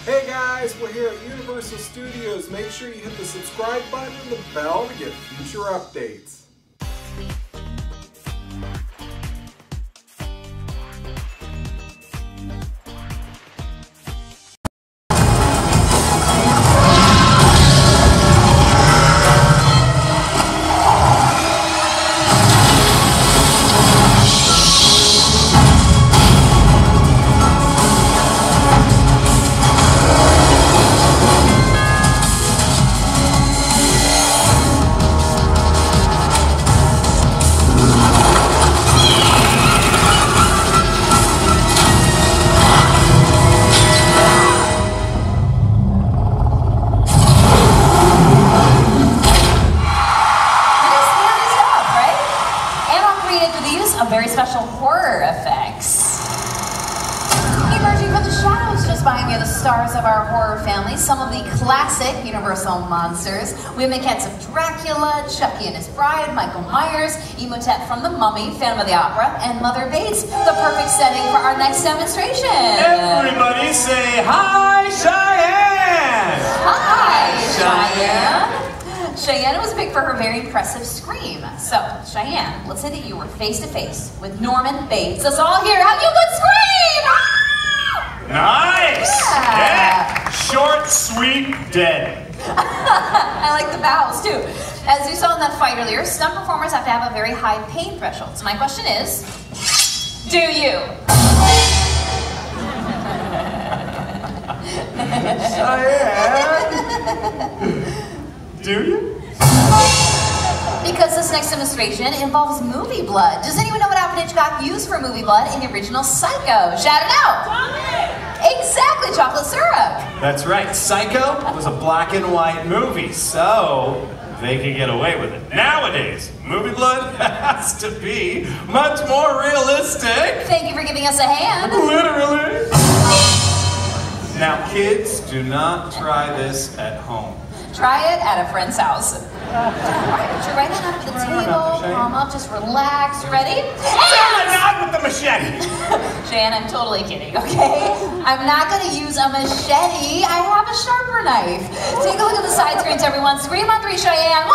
Hey guys, we're here at Universal Studios. Make sure you hit the subscribe button and the bell to get future updates. Very special horror effects. Emerging from the shadows just behind me are the stars of our horror family, some of the classic Universal monsters. We have maquettes of Dracula, Chucky and his bride, Michael Myers, Imhotep from The Mummy, Phantom of the Opera, and Mother Bates, the perfect setting for our next demonstration. Everybody say hi, Cheyenne! Hi, Cheyenne! Cheyenne was picked for her very impressive scream. So, Cheyenne, let's say that you were face to face with Norman Bates. Let's all hear how you would scream! Nice! Yeah. Short, sweet, dead. I like the vowels too. As you saw in that fight earlier, stunt performers have to have a very high pain threshold. So my question is, do you? Cheyenne? Do you? Because this next demonstration involves movie blood. Does anyone know what Alfred Hitchcock used for movie blood in the original Psycho? Shout it out! Chocolate! Exactly, chocolate syrup. That's right. Psycho was a black and white movie, so they could get away with it. Nowadays, movie blood has to be much more realistic. Thank you for giving us a hand. Literally. Now, kids, do not try this at home. Try it at a friend's house. Alright, put your right hand up to the table, palm up, just relax. Ready? Not with the machete! Cheyenne, I'm totally kidding, okay? I'm not gonna use a machete. I have a sharper knife. Take a look at the side screens, everyone. Scream on 3, Cheyenne. 1, 2,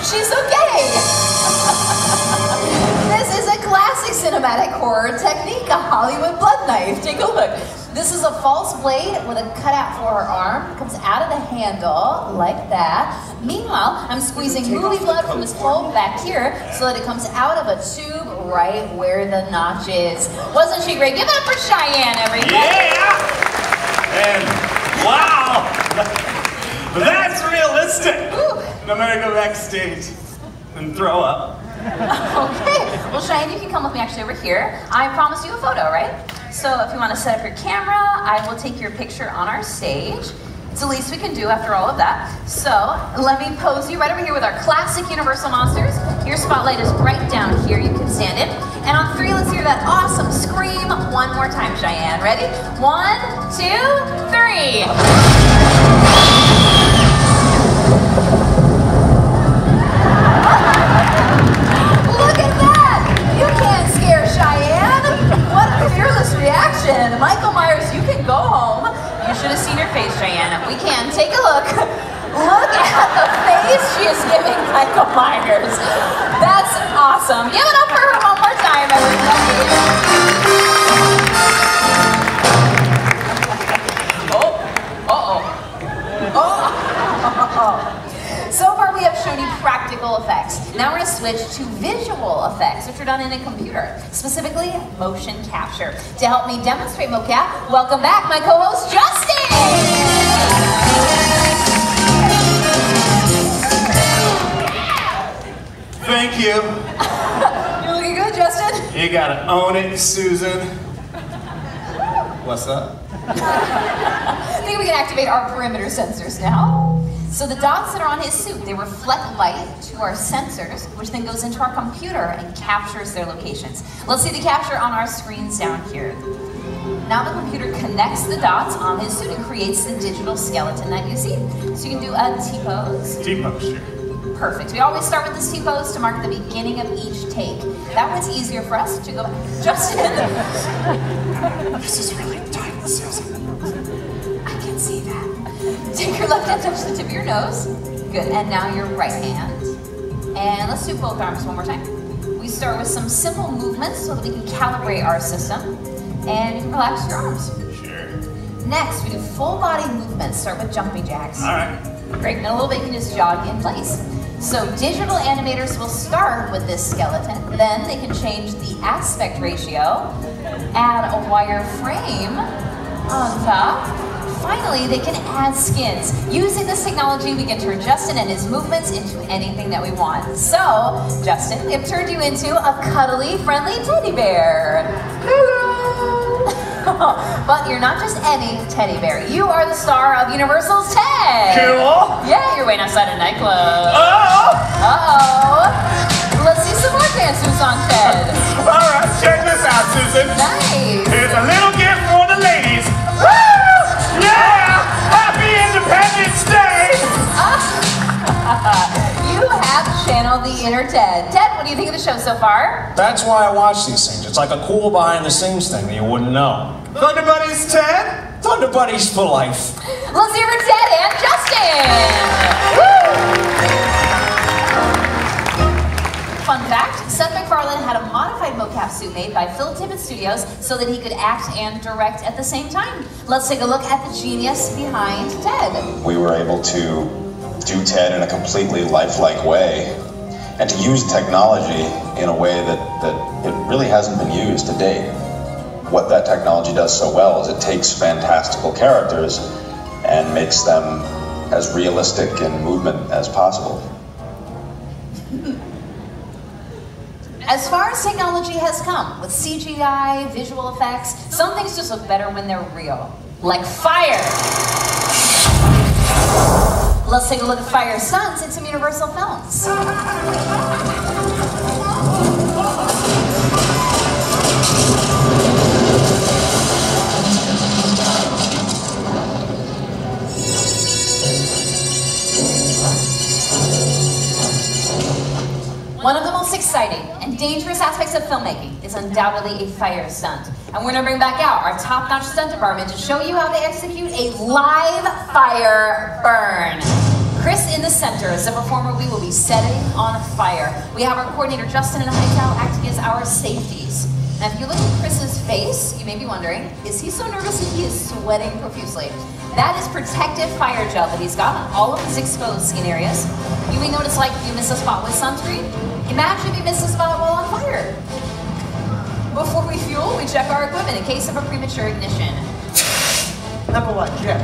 3! She's okay. This is a classic cinematic horror technique, a Hollywood blood knife. Take a look. This is a false blade with a cutout for her arm. It comes out of the handle like that. Meanwhile, I'm squeezing movie blood from his pole back here so that it comes out of a tube right where the notch is. Wasn't she great? Give it up for Cheyenne, everybody. Yeah! And wow! That's realistic! Ooh. I'm gonna go backstage and throw up. Okay, well Cheyenne, you can come with me actually over here. I promised you a photo, right? So if you want to set up your camera, I will take your picture on our stage. It's the least we can do after all of that. So let me pose you right over here with our classic Universal monsters. Your spotlight is right down here, you can stand it. And on 3, let's hear that awesome scream one more time, Cheyenne. Ready? 1, 2, 3. Reaction. Michael Myers, you can go home. You should have seen her face, Cheyenne. We can. Take a look. Look at the face she is giving Michael Myers. That's awesome. Give it up for her one more time, everybody. So far we have shown you practical effects. Now we're going to switch to visual effects, which are done in a computer, specifically motion capture. To help me demonstrate mocap, welcome back my co-host Justin! Thank you. You're looking good, Justin. You gotta own it, Susan. What's up? I think we can activate our perimeter sensors now. So the dots that are on his suit, they reflect light to our sensors, which then goes into our computer and captures their locations. Let's see the capture on our screens down here. Now the computer connects the dots on his suit and creates the digital skeleton that you see. So you can do a T-pose. T-pose, sure. Perfect. We always start with the T-pose to mark the beginning of each take. That way it's easier for us to go back. Justin! This is really tight, Susan. I can see that. Take your left hand, touch the tip of your nose. Good, and now your right hand. And let's do both arms one more time. We start with some simple movements so that we can calibrate our system. And you can relax your arms. Sure. Next, we do full body movements. Start with jumping jacks. All right. Great, and a little bit you can just jog in place. So digital animators will start with this skeleton, then they can change the aspect ratio, add a wire frame on top. Finally, they can add skins. Using this technology, we can turn Justin and his movements into anything that we want. So, Justin, we have turned you into a cuddly, friendly teddy bear. Hello! But you're not just any teddy bear. You are the star of Universal's Ted. Cool. Yeah, you're waiting outside a nightclub. Oh! Uh-oh. Let's see some more dance moves on Ted. All right, check this out, Susan. Nice. Here's a little gift for the ladies. Woo! Yeah! Happy Independence Day! You have channeled the inner Ted. Ted, what do you think of the show so far? That's why I watch these things. It's like a cool behind-the-scenes thing that you wouldn't know. Thunder Buddies, Ted? Thunder Buddies for life. Let's hear for Ted and Justin! Woo! Fun fact, Seth MacFarlane had a modified mocap suit made by Phil Tippett Studios so that he could act and direct at the same time. Let's take a look at the genius behind Ted. We were able to do Ted in a completely lifelike way and to use technology in a way that it really hasn't been used to date. What that technology does so well is it takes fantastical characters and makes them as realistic in movement as possible. As far as technology has come, with CGI, visual effects, some things just look better when they're real. Like fire! Let's take a look at fire stunts in some Universal films. One of the most exciting and dangerous aspects of filmmaking is undoubtedly a fire stunt. And we're gonna bring back out our top-notch stunt department to show you how they execute a live fire burn. Chris in the center is the performer we will be setting on fire. We have our coordinator Justin and Hightow acting as our safeties. Now if you look at Chris's face, you may be wondering, is he so nervous that he is sweating profusely? That is protective fire gel that he's got on all of his exposed skin areas. You may notice like you miss a spot with sunscreen. Imagine if you miss a spot while on fire. Before we fuel, we check our equipment in case of a premature ignition. Number 1, check.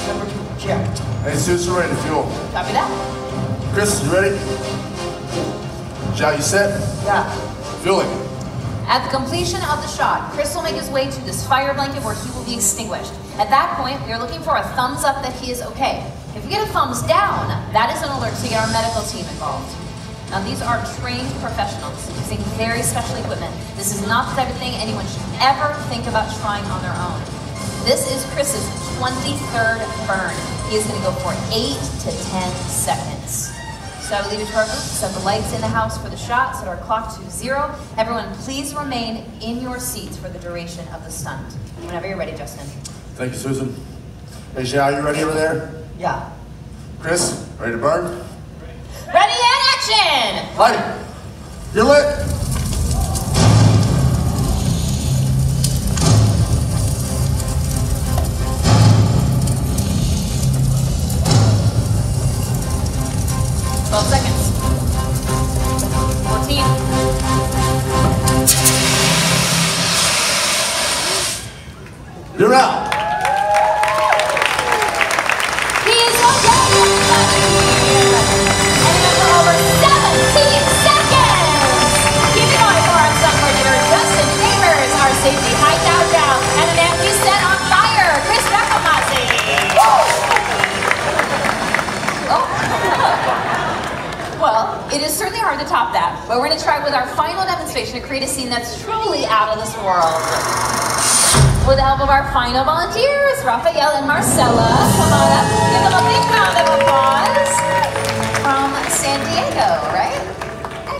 Number 2, check. Hey, Susan, ready to fuel. Copy that. Chris, you ready? Shot, you set? Yeah. Fueling. At the completion of the shot, Chris will make his way to this fire blanket where he will be extinguished. At that point, we are looking for a thumbs up that he is okay. If we get a thumbs down, that is an alert to get our medical team involved. Now these are trained professionals using very special equipment. This is not the type of thing anyone should ever think about trying on their own. This is Chris's 23rd burn. He is going to go for 8 to 10 seconds. So I will leave it to our group to set the lights in the house for the shot, set our clock to 0. Everyone, please remain in your seats for the duration of the stunt. Whenever you're ready, Justin. Thank you, Susan. Hey, Xiao, you ready over there? Yeah. Chris, ready to burn? Ready and action! Light it. You're lit. Seconds. 14. You're out. He is okay, everybody! And he went for over 17 seconds! Keep it going for our stunt coordinator, Justin Chambers, our safety hideout down, and an empty set on fire, Chris Racamazzi! Oh. Well, it is certainly hard to top that, but we're going to try with our final demonstration to create a scene that's truly out of this world. With the help of our final volunteers, Raphael and Marcella, come on up, give them a big round of applause. San Diego, right?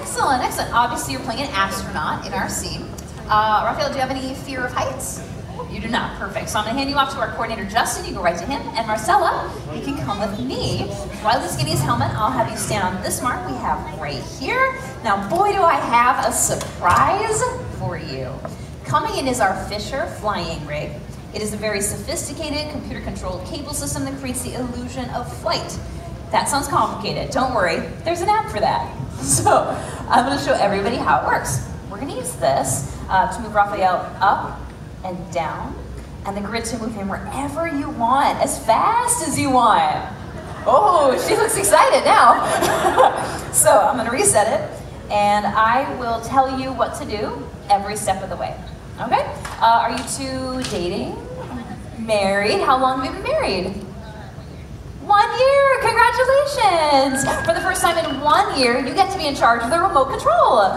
Excellent, excellent. Obviously, you're playing an astronaut in our scene. Raphael, do you have any fear of heights? You do not. Perfect. So I'm going to hand you off to our coordinator, Justin. You go right to him. And Marcella, you can come with me. While he's getting his helmet, I'll have you stand on this mark we have right here. Now, boy, do I have a surprise for you. Coming in is our Fisher flying rig. It is a very sophisticated, computer-controlled cable system that creates the illusion of flight. That sounds complicated. Don't worry. There's an app for that. So I'm going to show everybody how it works. We're going to use this to move Raphael up and down, and the grid to move him wherever you want, as fast as you want. Oh, she looks excited now. So I'm going to reset it, and I will tell you what to do every step of the way. Okay? Are you two dating? Married? How long have you been married? 1 year! Congratulations! For the first time in 1 year, you get to be in charge of the remote control.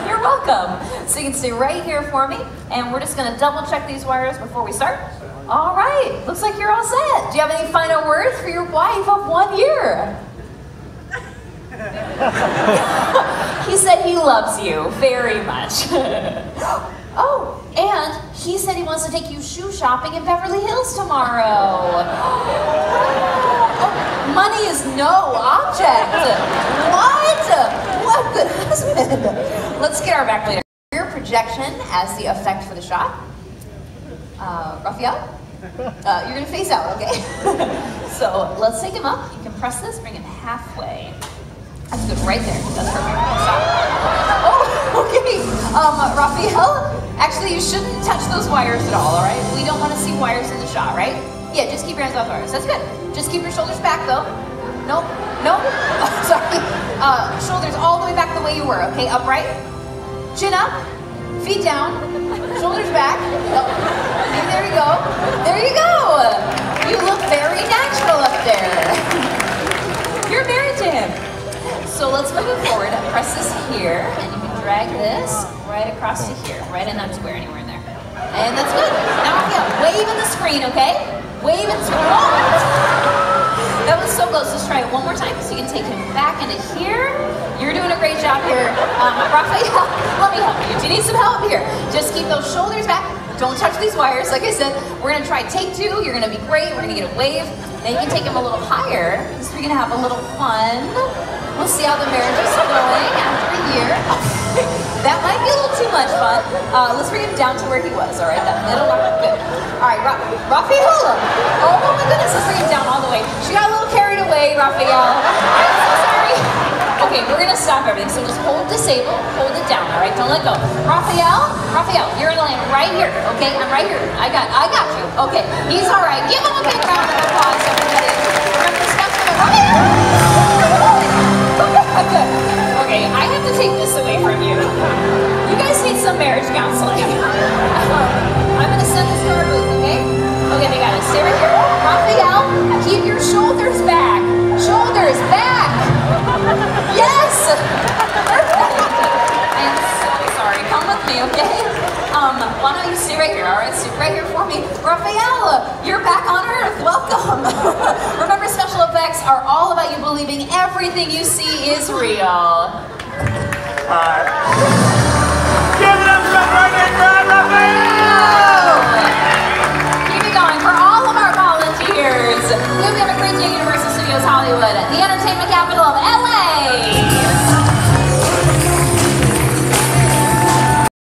You're welcome. So you can stay right here for me, and we're just going to double check these wires before we start. All right, looks like you're all set. Do you have any final words for your wife of 1 year? He said he loves you very much. Oh, and he said he wants to take you shoe shopping in Beverly Hills tomorrow. Oh, money is no object. What? What a good husband. Let's get our back later. Your projection as the effect for the shot. Raphael, you're going to face out, okay? So let's take him up. You can press this, bring him halfway. That's good, right there. That's perfect. Stop. Oh, okay. Raphael, actually, you shouldn't touch those wires at all right? We don't want to see wires in the shot, right? Yeah, just keep your hands off the wires. That's good. Just keep your shoulders back, though. Nope. Nope. Sorry. Shoulders all the way back the way you were, okay? Upright. Chin up. Feet down. Shoulders back. Oh. And there you go. There you go. You look very natural up there. You're married to him. So let's move it forward. Press this here, and you can drag this right across to here, right in that square, anywhere in there. And that's good. Now, Raphael, wave in the screen, okay? Wave in the screen. Oh! That was so close. Let's try it one more time, so you can take him back into here. You're doing a great job here. Raphael, let me help you. Do you need some help here? Just keep those shoulders back. Don't touch these wires. Like I said, we're going to try take 2. You're going to be great. We're going to get a wave. Then you can take him a little higher, because we're going to have a little fun. We'll see how the marriage is going after a year. That might be a little too much fun. Let's bring him down to where he was, all right? That middle one, good. All right, Raphael. Oh my goodness, let's bring him down all the way. She got a little carried away, Raphael. I'm so sorry. Okay, we're gonna stop everything. So just hold disable, hold it down, all right? Don't let go. Raphael, you're gonna land right here, okay? I'm right here. I got you. Okay, he's all right. Give him a big round of applause, everybody. Remember to step to the Raphael. Okay, I have to take this away from you. You guys need some marriage counseling. I'm going to send this to our booth, okay? Okay, they got it. Stay right here. Raphael, keep your shoulders back. Shoulders back. Yes! Perfect. I'm so sorry. Come with me, okay? Why don't you stay right here, all right? Stay right here for me. Raphael, you're back on Earth. Welcome. Remember, special effects are all about you believing everything you see is real. Give it up for Raphael! Keep it going for all of our volunteers. We hope you have a great day at Universal Studios Hollywood, the entertainment capital of LA.